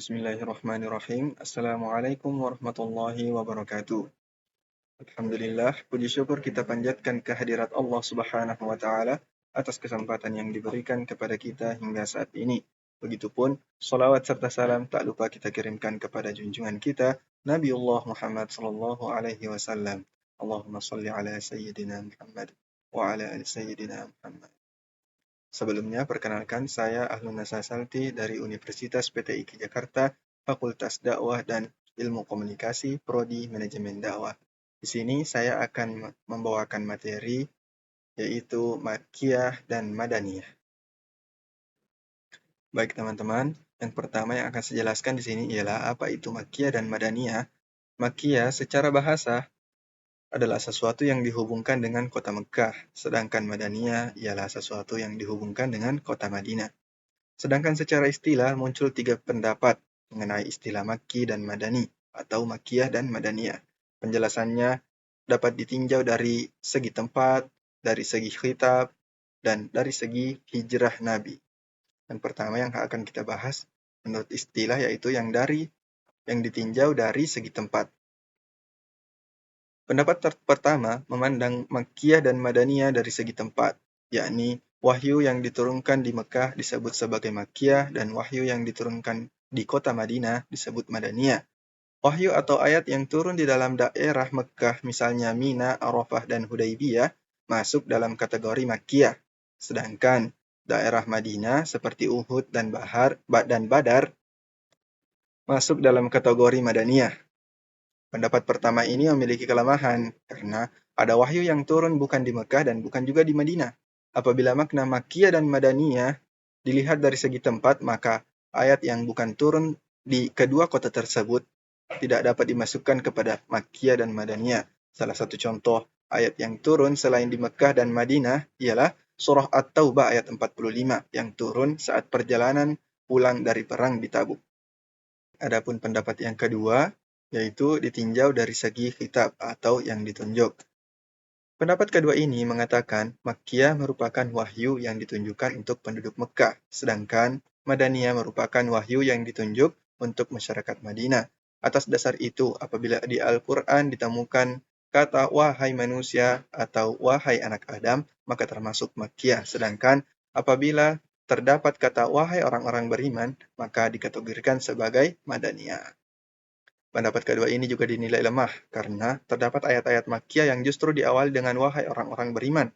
Bismillahirrahmanirrahim. Assalamualaikum warahmatullahi wabarakatuh. Alhamdulillah, puji syukur kita panjatkan kehadirat Allah Subhanahu wa taala atas kesempatan yang diberikan kepada kita hingga saat ini. Begitupun salawat serta salam tak lupa kita kirimkan kepada junjungan kita Nabiullah Muhammad sallallahu alaihi wasallam. Allahumma shalli ala sayyidina Muhammad wa ala ali sayyidina Muhammad. Sebelumnya, perkenalkan saya Ahlun Nasa Salti dari Universitas PTIQ Jakarta, Fakultas Dakwah dan Ilmu Komunikasi, Prodi Manajemen Dakwah. Di sini saya akan membawakan materi yaitu Makkiyah dan Madaniyah. Baik teman-teman, yang pertama yang akan saya jelaskan di sini ialah apa itu Makkiyah dan Madaniyah. Makkiyah secara bahasa adalah sesuatu yang dihubungkan dengan kota Mekah, sedangkan Madaniyah ialah sesuatu yang dihubungkan dengan kota Madinah. Sedangkan secara istilah muncul 3 pendapat mengenai istilah Makki dan Madani atau Makkiyah dan Madaniyah. Penjelasannya dapat ditinjau dari segi tempat, dari segi khitab, dan dari segi hijrah Nabi. Yang pertama yang akan kita bahas menurut istilah yaitu yang ditinjau dari segi tempat. Pendapat pertama memandang Makkiyah dan Madaniyah dari segi tempat, yakni wahyu yang diturunkan di Mekah disebut sebagai Makkiyah dan wahyu yang diturunkan di kota Madinah disebut Madaniyah. Wahyu atau ayat yang turun di dalam daerah Mekah, misalnya Mina, Arafah, dan Hudaybiyah, masuk dalam kategori Makkiyah. Sedangkan daerah Madinah seperti Uhud dan Badar masuk dalam kategori Madaniyah. Pendapat pertama ini memiliki kelemahan, karena ada wahyu yang turun bukan di Mekah dan bukan juga di Madinah. Apabila makna Makkiyah dan Madaniyah dilihat dari segi tempat, maka ayat yang bukan turun di kedua kota tersebut tidak dapat dimasukkan kepada Makkiyah dan Madaniyah. Salah satu contoh ayat yang turun selain di Mekah dan Madinah ialah Surah At-Taubah ayat 45 yang turun saat perjalanan pulang dari perang di Tabuk. Adapun pendapat yang kedua, yaitu ditinjau dari segi khitab atau yang ditunjuk. Pendapat kedua ini mengatakan Makkiyah merupakan wahyu yang ditunjukkan untuk penduduk Mekah, sedangkan Madaniyah merupakan wahyu yang ditunjuk untuk masyarakat Madinah. Atas dasar itu, apabila di Al-Quran ditemukan kata wahai manusia atau wahai anak Adam, maka termasuk Makkiyah. Sedangkan apabila terdapat kata wahai orang-orang beriman, maka dikategorikan sebagai Madaniyah. Pendapat kedua ini juga dinilai lemah, karena terdapat ayat-ayat Makkiyah yang justru diawali dengan wahai orang-orang beriman.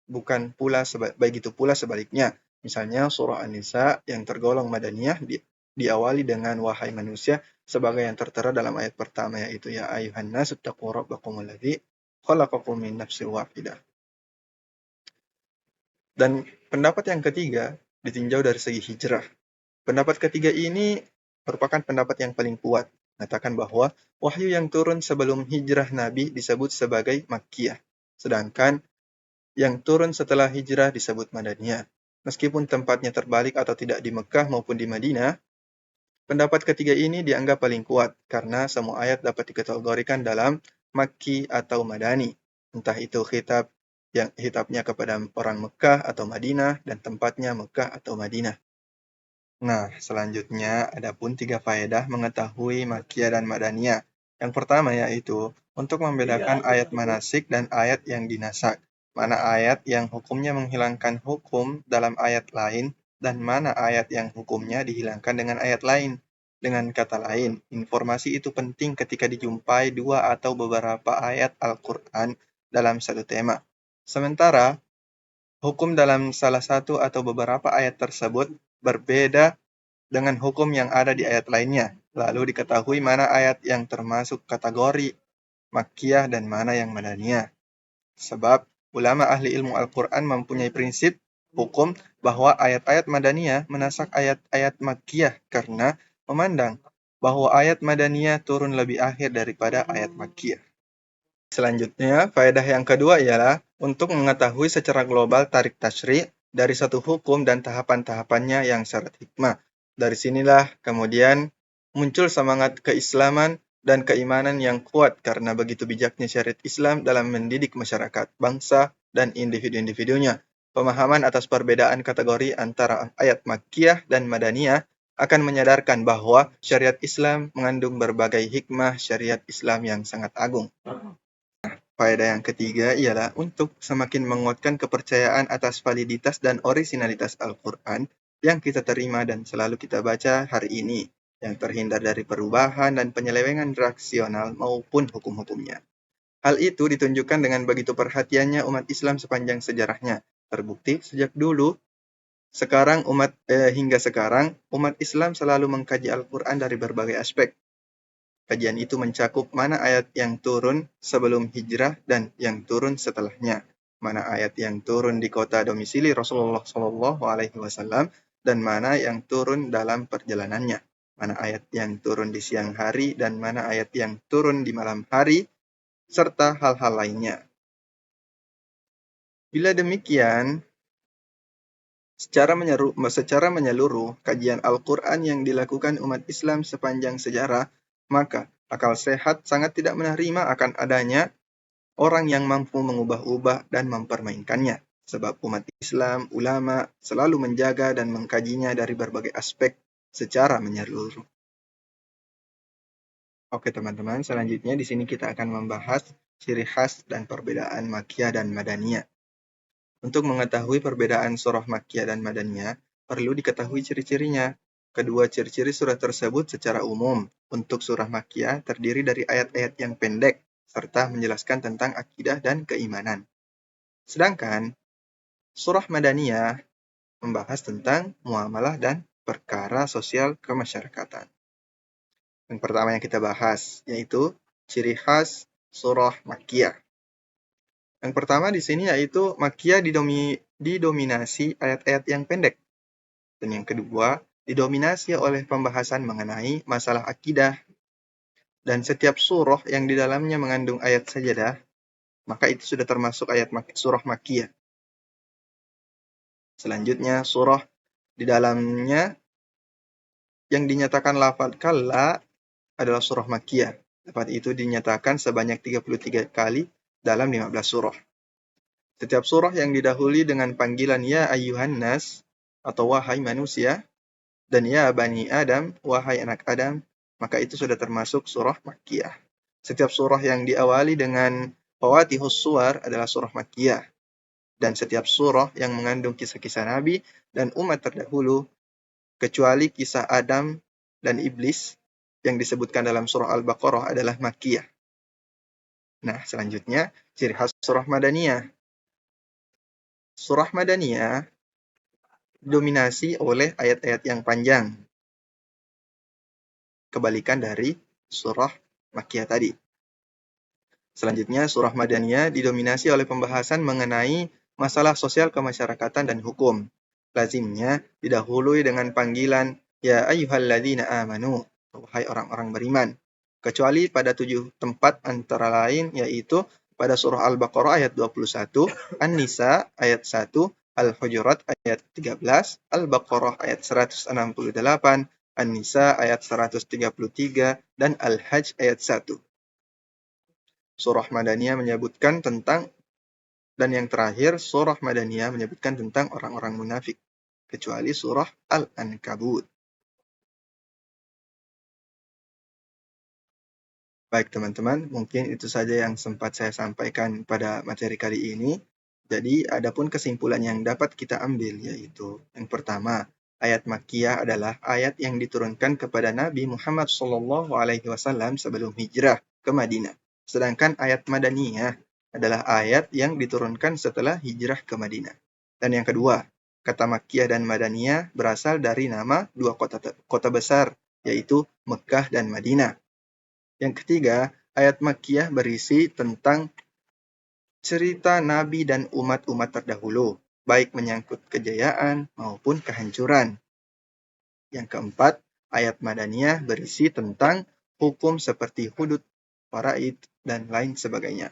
Bukan pula begitu pula sebaliknya. Misalnya surah An-Nisa yang tergolong Madaniyah diawali dengan wahai manusia sebagai yang tertera dalam ayat pertama, yaitu ya ayuhan nasu taqu rabbakumul ladzi khalaqakum min nafsin wahidah. Dan pendapat yang ketiga ditinjau dari segi hijrah. Pendapat ketiga ini merupakan pendapat yang paling kuat, mengatakan bahwa wahyu yang turun sebelum hijrah Nabi disebut sebagai Makkiyah, sedangkan yang turun setelah hijrah disebut Madaniyah. Meskipun tempatnya terbalik atau tidak di Mekah maupun di Madinah, pendapat ketiga ini dianggap paling kuat karena semua ayat dapat dikategorikan dalam Makki atau Madani, entah itu hitabnya kepada orang Mekah atau Madinah dan tempatnya Mekah atau Madinah. Nah, selanjutnya adapun 3 faedah mengetahui Makkiyah dan Madaniyah. Yang pertama yaitu untuk membedakan ayat manasik dan ayat yang dinasak. Mana ayat yang hukumnya menghilangkan hukum dalam ayat lain dan mana ayat yang hukumnya dihilangkan dengan ayat lain. Dengan kata lain, informasi itu penting ketika dijumpai 2 atau beberapa ayat Al-Quran dalam satu tema. Sementara, hukum dalam salah satu atau beberapa ayat tersebut berbeda dengan hukum yang ada di ayat lainnya. Lalu diketahui mana ayat yang termasuk kategori Makkiyah dan mana yang Madaniyah. Sebab ulama ahli ilmu Al-Quran mempunyai prinsip hukum bahwa ayat-ayat Madaniyah menasak ayat-ayat Makkiyah karena memandang bahwa ayat Madaniyah turun lebih akhir daripada ayat Makkiyah. Selanjutnya, faedah yang kedua ialah untuk mengetahui secara global tarik tasyri' dari satu hukum dan tahapan-tahapannya yang syarat hikmah. Dari sinilah kemudian muncul semangat keislaman dan keimanan yang kuat karena begitu bijaknya syariat Islam dalam mendidik masyarakat, bangsa, dan individu-individunya. Pemahaman atas perbedaan kategori antara ayat Makkiyah dan Madaniyah akan menyadarkan bahwa syariat Islam mengandung berbagai hikmah syariat Islam yang sangat agung. Faedah yang ketiga ialah untuk semakin menguatkan kepercayaan atas validitas dan orisinalitas Al-Quran yang kita terima dan selalu kita baca hari ini, yang terhindar dari perubahan dan penyelewengan reaksional maupun hukum-hukumnya. Hal itu ditunjukkan dengan begitu perhatiannya umat Islam sepanjang sejarahnya. Terbukti sejak dulu hingga sekarang, umat Islam selalu mengkaji Al-Quran dari berbagai aspek. Kajian itu mencakup mana ayat yang turun sebelum hijrah dan yang turun setelahnya, mana ayat yang turun di kota domisili Rasulullah SAW, dan mana yang turun dalam perjalanannya, mana ayat yang turun di siang hari dan mana ayat yang turun di malam hari, serta hal-hal lainnya. Bila demikian, secara menyeluruh, kajian Al-Quran yang dilakukan umat Islam sepanjang sejarah, maka akal sehat sangat tidak menerima akan adanya orang yang mampu mengubah-ubah dan mempermainkannya. Sebab umat Islam, ulama, selalu menjaga dan mengkajinya dari berbagai aspek secara menyeluruh. Oke teman-teman, selanjutnya di sini kita akan membahas ciri khas dan perbedaan Makkiyah dan Madaniyah. Untuk mengetahui perbedaan surah Makkiyah dan Madaniyah, perlu diketahui ciri-cirinya. Kedua ciri-ciri surah tersebut secara umum. Untuk surah Makkiyah terdiri dari ayat-ayat yang pendek, serta menjelaskan tentang akidah dan keimanan. Sedangkan surah Madaniyah membahas tentang muamalah dan perkara sosial kemasyarakatan. Yang pertama yang kita bahas, yaitu ciri khas surah Makkiyah. Yang pertama di sini yaitu Makkiyah didominasi ayat-ayat yang pendek. Dan yang kedua, didominasi oleh pembahasan mengenai masalah akidah. Dan setiap surah yang di dalamnya mengandung ayat sajadah, maka itu sudah termasuk surah Makkiyah. Selanjutnya, surah di dalamnya yang dinyatakan lafaz kalla adalah surah Makkiyah. Lafaz itu dinyatakan sebanyak 33 kali dalam 15 surah. Setiap surah yang didahului dengan panggilan ya ayyuhan nas atau wahai manusia dan ya bani Adam, wahai anak Adam, maka itu sudah termasuk surah Makkiyah. Setiap surah yang diawali dengan fawatihus suwar adalah surah Makkiyah. Dan setiap surah yang mengandung kisah-kisah Nabi dan umat terdahulu, kecuali kisah Adam dan Iblis yang disebutkan dalam surah Al-Baqarah adalah Makkiyah. Nah, selanjutnya, ciri khas surah Madaniyah. Surah Madaniyah dominasi oleh ayat-ayat yang panjang. Kebalikan dari surah Makkiyah tadi. Selanjutnya, surah Madaniyah didominasi oleh pembahasan mengenai masalah sosial kemasyarakatan dan hukum. Lazimnya didahului dengan panggilan ya ayyuhalladzina amanu, wahai orang-orang beriman. Kecuali pada 7 tempat antara lain yaitu pada surah Al-Baqarah ayat 21, An-Nisa ayat 1, Al-Hujurat ayat 13, Al-Baqarah ayat 168, An-Nisa ayat 133, dan Al-Hajj ayat 1. Surah Madaniyah menyebutkan tentang, dan yang terakhir, surah Madaniyah menyebutkan tentang orang-orang munafik, kecuali surah Al-Ankabut. Baik teman-teman, mungkin itu saja yang sempat saya sampaikan pada materi kali ini. Jadi, adapun kesimpulan yang dapat kita ambil yaitu, yang pertama, ayat Makkiyah adalah ayat yang diturunkan kepada Nabi Muhammad SAW sebelum hijrah ke Madinah. Sedangkan ayat Madaniyah adalah ayat yang diturunkan setelah hijrah ke Madinah. Dan yang kedua, kata Makkiyah dan Madaniyah berasal dari nama dua kota besar, yaitu Mekah dan Madinah. Yang ketiga, ayat Makkiyah berisi tentang cerita Nabi dan umat-umat terdahulu, baik menyangkut kejayaan maupun kehancuran. Yang keempat, ayat Madaniyah berisi tentang hukum seperti hudud, faraid, dan lain sebagainya.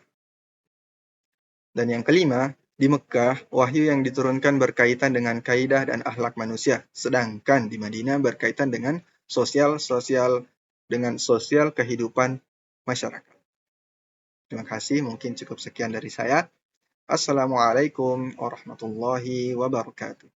Dan yang kelima, di Mekah, wahyu yang diturunkan berkaitan dengan kaidah dan akhlak manusia, sedangkan di Madinah berkaitan dengan sosial kehidupan masyarakat. Terima kasih, mungkin cukup sekian dari saya. Assalamualaikum warahmatullahi wabarakatuh.